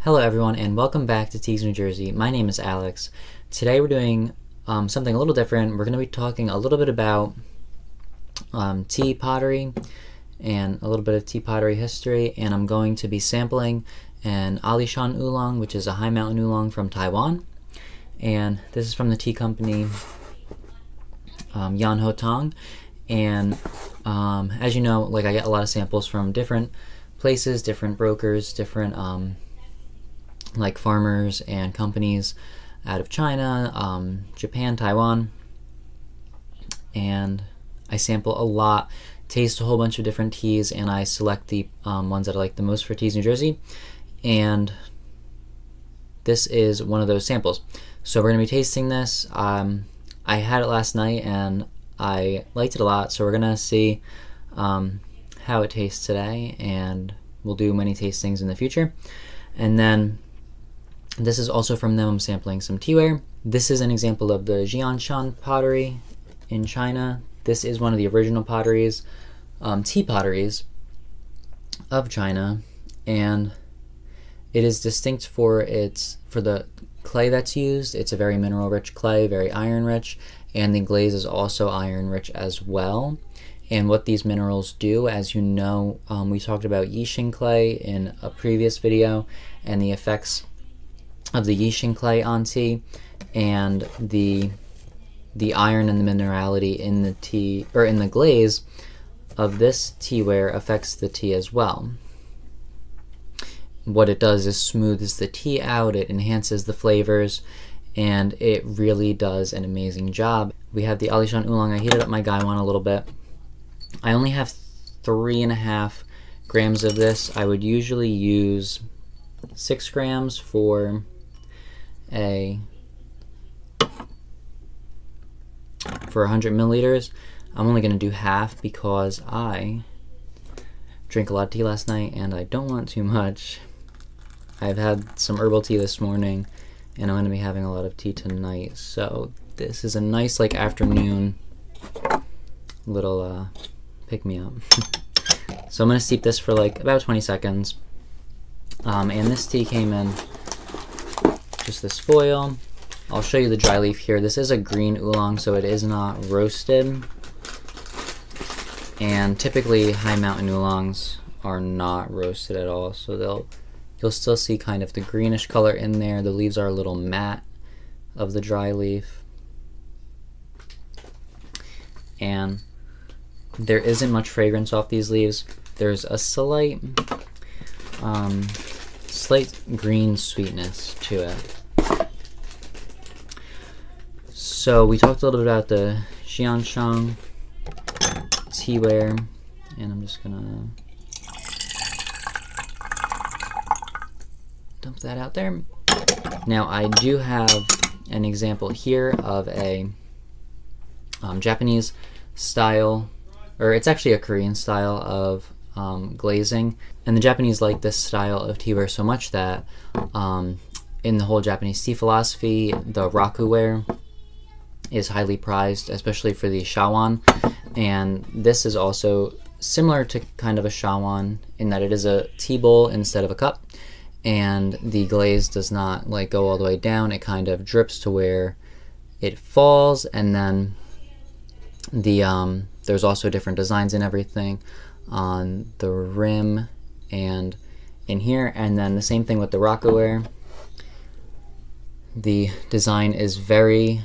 Hello everyone and welcome back to Teagues, New Jersey. My name is Alex. Today we're doing something a little different. We're going to be talking a little bit about tea pottery and a little bit of tea pottery history, and I'm going to be sampling an Ali Shan Oolong, which is a high mountain oolong from Taiwan. And this is from the tea company JianZhan. And as you know, I get a lot of samples from different places, different brokers, different farmers and companies out of China, Japan, Taiwan, and I sample a lot, taste a whole bunch of different teas, and I select the ones that I like the most for Teagues, New Jersey, and this is one of those samples. So we're going to be tasting this. I had it last night and I liked it a lot, so we're going to see how it tastes today, and we'll do many tastings in the future. And then this is also from them. I'm sampling some teaware. This is an example of the JianZhan pottery in China. This is one of the original potteries, tea potteries of China, and it is distinct for the clay that's used. It's a very mineral rich clay, very iron rich, and the glaze is also iron rich as well. And what these minerals do, as you know, we talked about LiShan clay in a previous video and the effects of the LiShan clay on tea, and the iron and the minerality in the tea, or in the glaze of this teaware, affects the tea as well. What it does is smoothes the tea out, it enhances the flavors, and it really does an amazing job. We have the Ali Shan Oolong. I heated up my Gaiwan a little bit. I only have 3.5 grams of this. I would usually use 6 grams for 100 milliliters. I'm only going to do half because I drank a lot of tea last night and I don't want too much. I've had some herbal tea this morning and I'm going to be having a lot of tea tonight, so this is a nice afternoon little pick-me-up. So I'm going to steep this for about 20 seconds. And this tea came in just this foil. I'll show you the dry leaf here. This is a green oolong, so it is not roasted. And typically high mountain oolongs are not roasted at all, so you'll still see kind of the greenish color in there. The leaves are a little matte of the dry leaf. And there isn't much fragrance off these leaves. There's a slight green sweetness to it. So we talked a little bit about the JianZhan teaware, and I'm just gonna dump that out there. Now I do have an example here of a Japanese style, or it's actually a Korean style of glazing, and the Japanese like this style of teaware so much that in the whole Japanese tea philosophy, the rakuware is highly prized, especially for the shawan. And this is also similar to kind of a shawan in that it is a tea bowl instead of a cup, and the glaze does not go all the way down. It kind of drips to where it falls, and then there's also different designs and everything on the rim and in here, and then the same thing with the rakuware. The design is very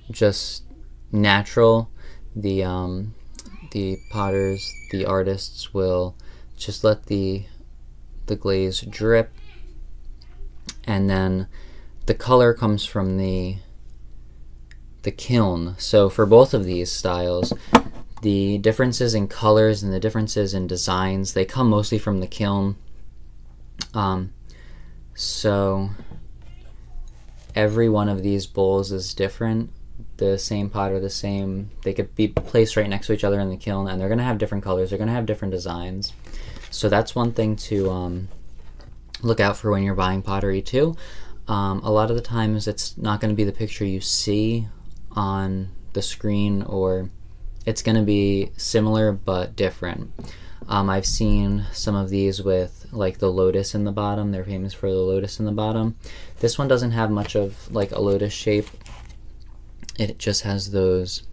just natural. The potters, the artists will just let the glaze drip, and then the color comes from the kiln. So for both of these styles, the differences in colors and the differences in designs, they come mostly from the kiln. So every one of these bowls is different. The same pot or they could be placed right next to each other in the kiln, and they're going to have different colors, they're going to have different designs. So that's one thing to look out for when you're buying pottery too. A lot of the times it's not going to be the picture you see on the screen, or it's going to be similar but different. I've seen some of these with like the lotus in the bottom. They're famous for the lotus in the bottom. This one doesn't have much of like a lotus shape. It just has those,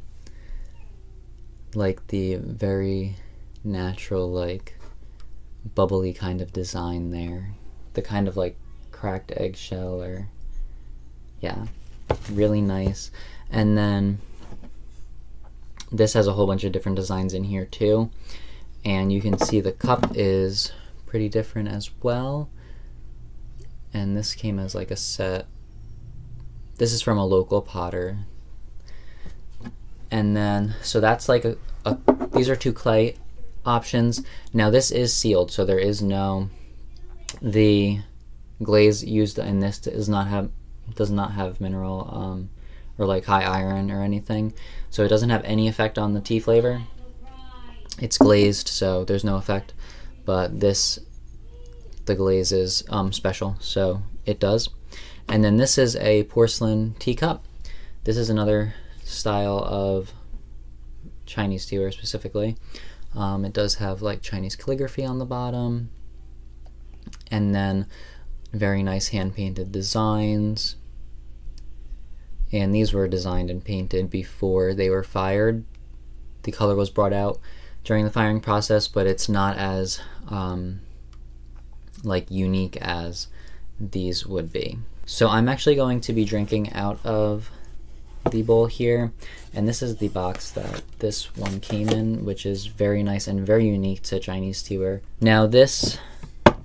like the very natural, like bubbly kind of design there. The kind of like cracked eggshell, or yeah, really nice. And then this has a whole bunch of different designs in here too. And you can see the cup is pretty different as well. And this came as like a set. This is from a local potter. And then, so that's like these are 2 clay options. Now this is sealed, so there is no, the glaze used in this does not have mineral or like high iron or anything. So it doesn't have any effect on the tea flavor. It's glazed, so there's no effect. But this, the glaze is special, so it does. And then this is a porcelain teacup. This is another style of Chinese teaware specifically. It does have like Chinese calligraphy on the bottom, and then very nice hand-painted designs. And these were designed and painted before they were fired. The color was brought out during the firing process, but it's not as like unique as these would be. So I'm actually going to be drinking out of the bowl here, and this is the box that this one came in, which is very nice and very unique to Chinese teaware. Now this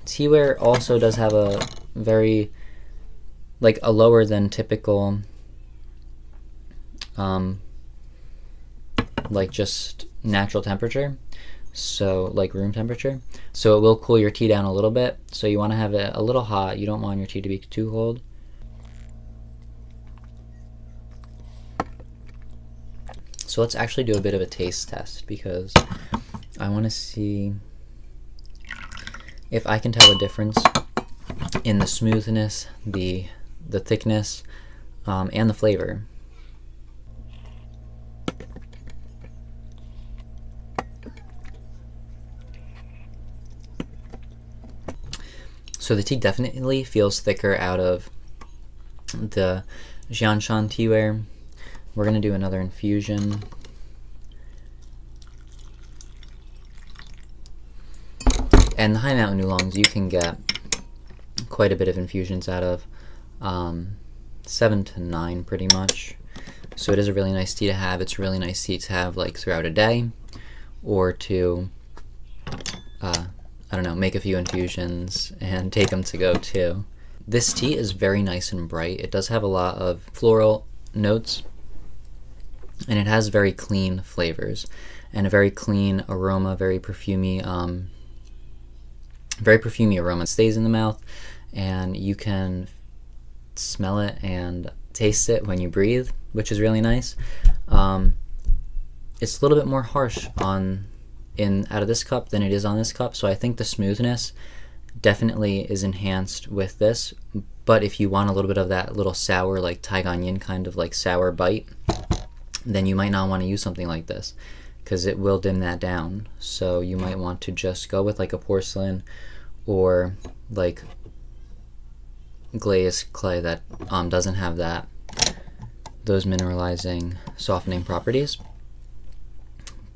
teaware also does have a very, like a lower than typical like just natural temperature, so like room temperature, so it will cool your tea down a little bit. So you want to have it a little hot, you don't want your tea to be too cold. So let's actually do a bit of a taste test, because I want to see if I can tell a difference in the smoothness, the thickness, and the flavor. So the tea definitely feels thicker out of the JianZhan teaware. We're going to do another infusion. And the High Mountain Oolongs, you can get quite a bit of infusions out of, 7 to 9 pretty much. So it is a really nice tea to have. It's a really nice tea to have like throughout a day, or to, I don't know, make a few infusions and take them to go too. This tea is very nice and bright. It does have a lot of floral notes, and it has very clean flavors and a very clean aroma, very perfumey aroma. It stays in the mouth, and you can smell it and taste it when you breathe, which is really nice. It's a little bit more harsh out of this cup than it is on this cup, so I think the smoothness definitely is enhanced with this. But if you want a little bit of that little sour, like Taiwan Yin kind of like sour bite, then you might not want to use something like this, because it will dim that down. So you might want to just go with like a porcelain or like glazed clay that doesn't have those mineralizing, softening properties.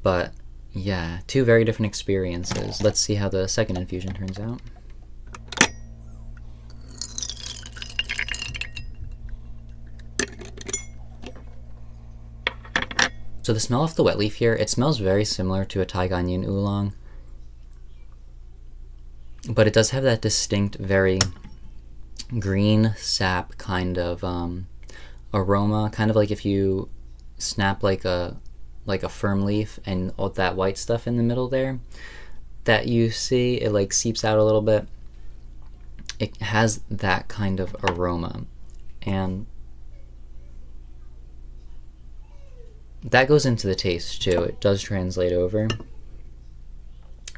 But yeah, 2 very different experiences. Let's see how the second infusion turns out. So the smell of the wet leaf here, it smells very similar to a Taiwan Yin Oolong, but it does have that distinct, very green sap kind of aroma, kind of like if you snap like a firm leaf, and all that white stuff in the middle there that you see, it like seeps out a little bit. It has that kind of aroma, and that goes into the taste too. It does translate over,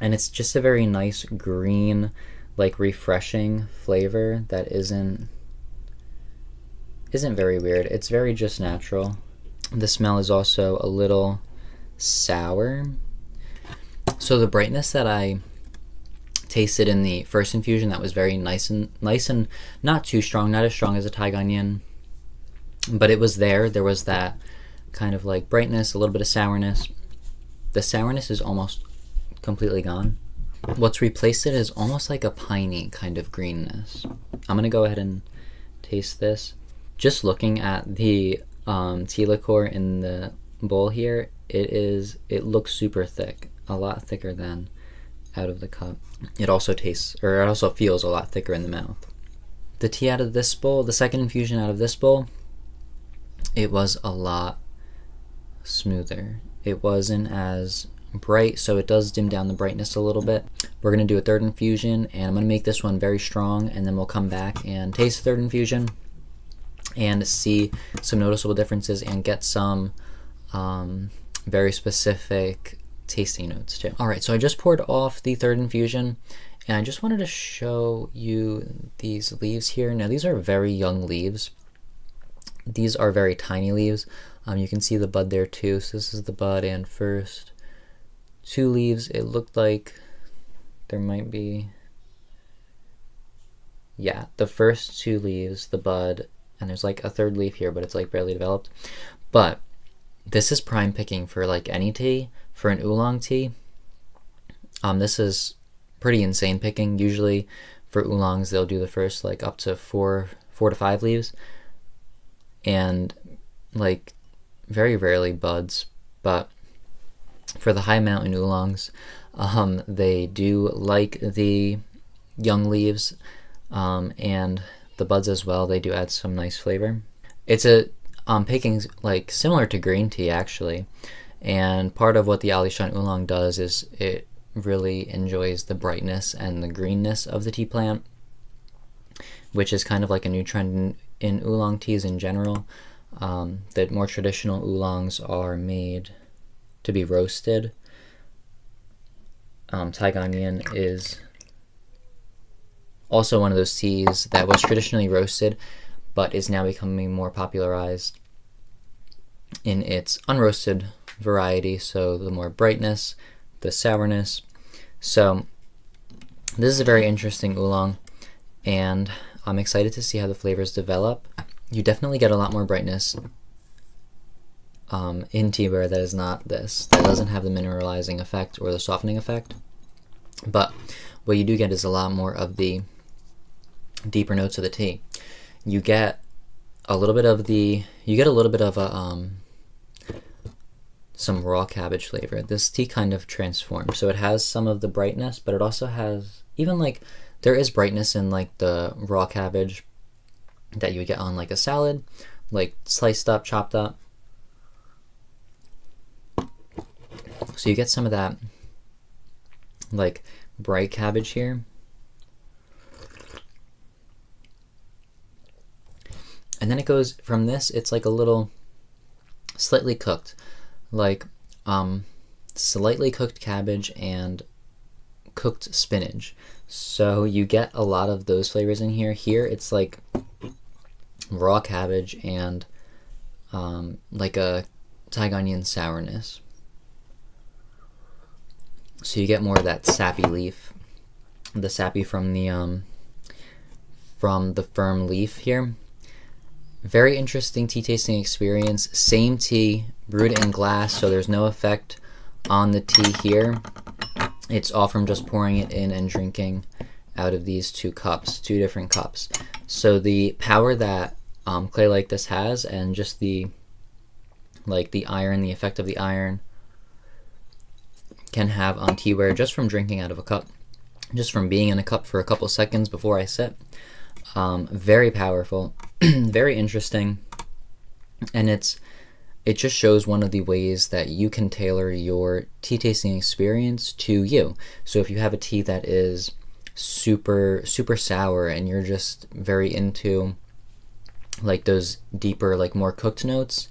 and it's just a very nice green, like refreshing flavor that isn't very weird. It's very just natural. The smell is also a little sour. So the brightness that I tasted in the first infusion that was very nice and not too strong, not as strong as a Taiwan, but it was there. There was that kind of like brightness, a little bit of sourness. The sourness is almost completely gone. What's replaced it is almost like a piney kind of greenness. I'm gonna go ahead and taste this. Just looking at the tea liqueur in the bowl here, it looks super thick, a lot thicker than out of the cup. It also feels a lot thicker in the mouth. The tea out of this bowl, the second infusion out of this bowl, it was a lot smoother. It wasn't as bright, so it does dim down the brightness a little bit. We're going to do a third infusion, and I'm going to make this one very strong, and then we'll come back and taste the third infusion and see some noticeable differences and get some very specific tasting notes too. Alright, so I just poured off the third infusion, and I just wanted to show you these leaves here. Now these are very young leaves. These are very tiny leaves. You can see the bud there too. So this is the bud and first two leaves. It looked like there might be, yeah, the first two leaves, the bud, and there's like a third leaf here, but it's like barely developed. But this is prime picking for like any tea. For an oolong tea, this is pretty insane picking. Usually for oolongs, they'll do the first like up to four to five leaves, and like very rarely buds. But for the high mountain oolongs, they do like the young leaves, and the buds as well. They do add some nice flavor. It's a picking like similar to green tea actually. And part of what the Ali Shan Oolong does is it really enjoys the brightness and the greenness of the tea plant, which is kind of like a new trend in oolong teas in general. That more traditional oolongs are made to be roasted. Taiwan is also one of those teas that was traditionally roasted, but is now becoming more popularized in its unroasted variety, so the more brightness, the sourness. So this is a very interesting oolong, and I'm excited to see how the flavors develop. You definitely get a lot more brightness in tea ware that is not this, that doesn't have the mineralizing effect or the softening effect, but what you do get is a lot more of the deeper notes of the tea. You get a little bit of a some raw cabbage flavor. This tea kind of transforms, so it has some of the brightness, but it also has even like there is brightness in like the raw cabbage that you would get on like a salad, like sliced up, chopped up. So you get some of that like bright cabbage here. And then it goes from this, it's like a little slightly cooked, like slightly cooked cabbage and cooked spinach. So you get a lot of those flavors in here. Here it's like raw cabbage and like a Taiwan sourness. So you get more of that sappy leaf, the sappy from the firm leaf here. Very interesting tea tasting experience. Same tea, brewed in glass, so there's no effect on the tea here. It's all from just pouring it in and drinking out of these two different cups. So the power that clay like this has, and just the iron, the effect of the iron can have on teaware just from drinking out of a cup, just from being in a cup for a couple seconds before I sip. Very powerful, very interesting, and it just shows one of the ways that you can tailor your tea tasting experience to you. So if you have a tea that is super sour and you're just very into like those deeper, like more cooked notes,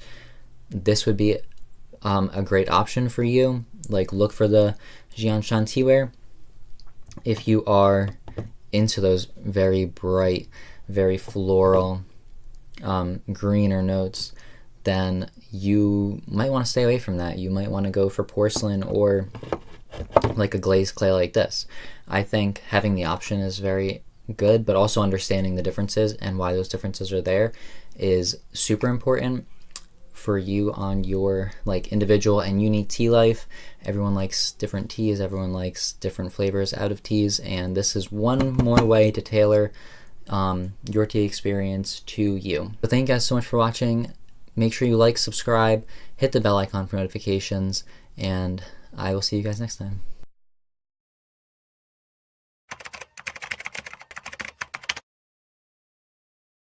this would be a great option for you. Like look for the JianZhan teaware. If you are into those very bright, very floral, greener notes, then you might want to stay away from that. You might want to go for porcelain or like a glazed clay like this. I think having the option is very good, but also understanding the differences and why those differences are there is super important for you on your like individual and unique tea life. Everyone likes different teas, everyone likes different flavors out of teas, and this is one more way to tailor your tea experience to you. So thank you guys so much for watching. Make sure you like, subscribe, hit the bell icon for notifications, and I will see you guys next time.